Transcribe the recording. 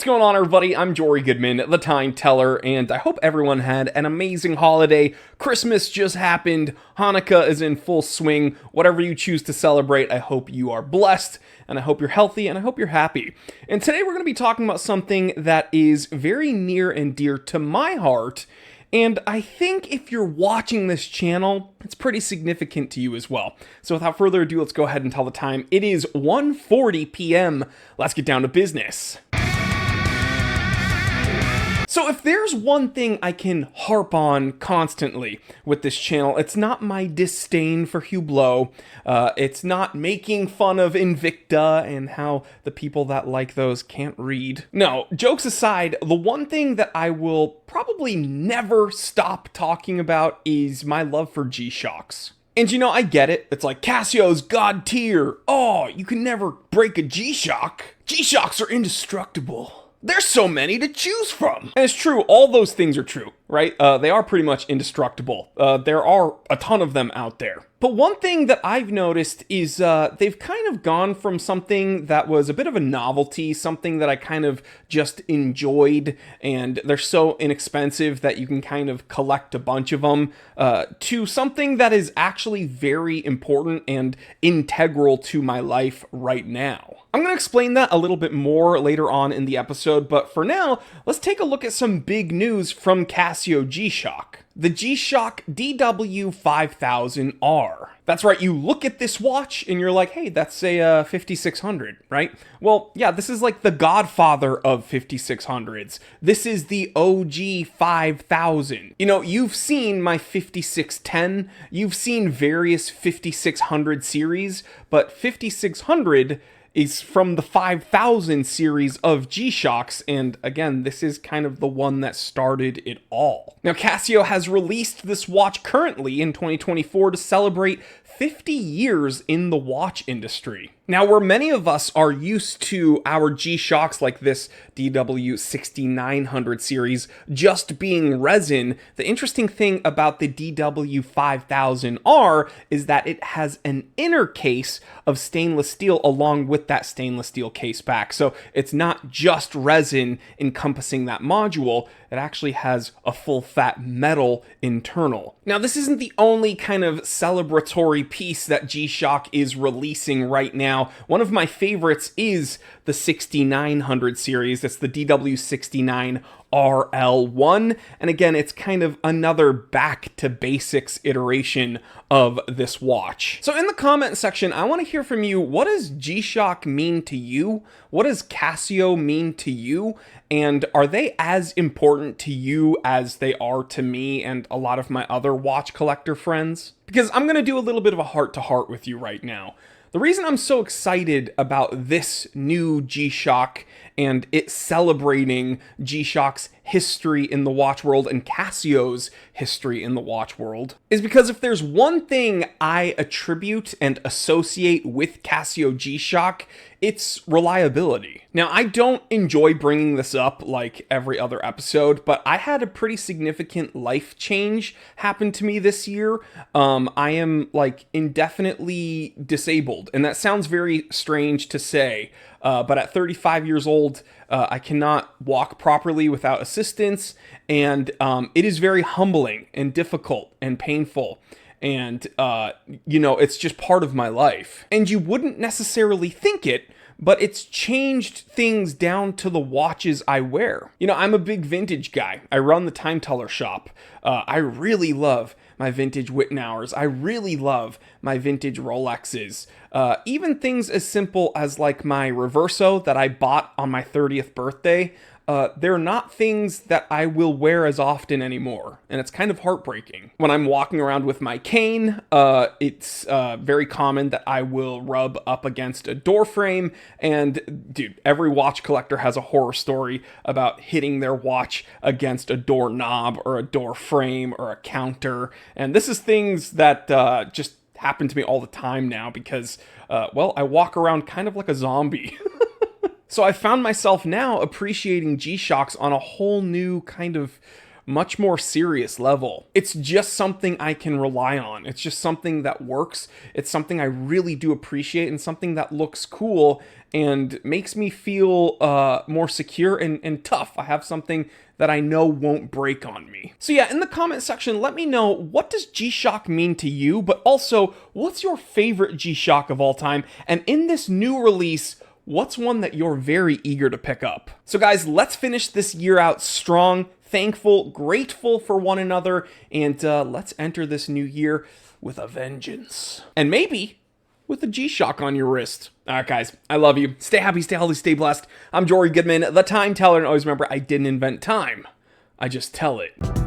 What's going on, everybody? I'm Jory Goodman, the Time Teller, and I hope everyone had an amazing holiday. Christmas just happened, Hanukkah is in full swing. Whatever you choose to celebrate, I hope you are blessed, and I hope you're healthy, and I hope you're happy. And today we're going to be talking about something that is very near and dear to my heart, and I think if you're watching this channel, it's pretty significant to you as well. So without further ado, let's go ahead and tell the time. It is 1:40 p.m. Let's get down to business. So if there's one thing I can harp on constantly with this channel, it's not my disdain for Hublot, it's not making fun of Invicta and how the people that like those can't read. No, jokes aside, the one thing that I will probably never stop talking about is my love for GShocks. And you know, I get it. It's like Casio's god tier. Oh, you can never break a G-Shock. G-Shocks are indestructible. There's so many to choose from. And it's true, all those things are true, right? They are pretty much indestructible. There are a ton of them out there. But one thing that I've noticed is they've kind of gone from something that was a bit of a novelty, something that I kind of just enjoyed, and they're so inexpensive that you can kind of collect a bunch of them, to something that is actually very important and integral to my life right now. I'm going to explain that a little bit more later on in the episode, but for now, let's take a look at some big news from Casio G-Shock. The G-Shock DW5000R. That's right, you look at this watch and you're like, hey, that's a 5600, right? Well, yeah, this is like the godfather of 5600s. This is the OG 5000. You know, you've seen my 5610, you've seen various 5600 series, but 5600 is from the 5000 series of G-Shocks, and again, this is kind of the one that started it all. Now, Casio has released this watch currently in 2024 to celebrate 50 years in the watch industry. Now, where many of us are used to our G-Shocks like this DW-5900 series just being resin, the interesting thing about the DW5000R is that it has an inner case of stainless steel along with that stainless steel case back. So it's not just resin encompassing that module, it actually has a full fat metal internal. Now, this isn't the only kind of celebratory piece that G-Shock is releasing right now. One of my favorites is the 6900 series. It's the DW69RL1. And again, it's kind of another back to basics iteration of this watch. So in the comment section, I want to hear from you. What does G-Shock mean to you? What does Casio mean to you? And are they as important to you as they are to me and a lot of my other watch collector friends? Because I'm going to do a little bit of a heart-to-heart with you right now. The reason I'm so excited about this new G-Shock and it celebrating G-Shock's history in the watch world and Casio's history in the watch world is because if there's one thing I attribute and associate with Casio G-Shock, it's reliability. Now, I don't enjoy bringing this up like every other episode, but I had a pretty significant life change happen to me this year. I am like indefinitely disabled, and that sounds very strange to say, but at 35 years old, I cannot walk properly without assistance, and it is very humbling and difficult and painful. And, you know, it's just part of my life. And you wouldn't necessarily think it, but it's changed things down to the watches I wear. You know, I'm a big vintage guy. I run the Time Teller shop. I really love my vintage Wittenauers. I really love my vintage Rolexes. Even things as simple as like my Reverso that I bought on my 30th birthday. They're not things that I will wear as often anymore, and it's kind of heartbreaking. When I'm walking around with my cane, it's very common that I will rub up against a door frame, and dude, every watch collector has a horror story about hitting their watch against a doorknob or a door frame or a counter, and this is things that just happen to me all the time now because, well, I walk around kind of like a zombie. So I found myself now appreciating G-Shocks on a whole new kind of much more serious level. It's just something I can rely on. It's just something that works. It's something I really do appreciate and something that looks cool. and makes me feel more secure and tough. I have something that I know won't break on me. So yeah, in the comment section, let me know, what does G-Shock mean to you, but also, what's your favorite G-Shock of all time? And in this new release, what's one that you're very eager to pick up? So guys, let's finish this year out strong, thankful, grateful for one another, and let's enter this new year with a vengeance. And maybe with a G-Shock on your wrist. All right, guys, I love you. Stay happy, stay healthy, stay blessed. I'm Jory Goodman, the Time Teller, and always remember, I didn't invent time. I just tell it.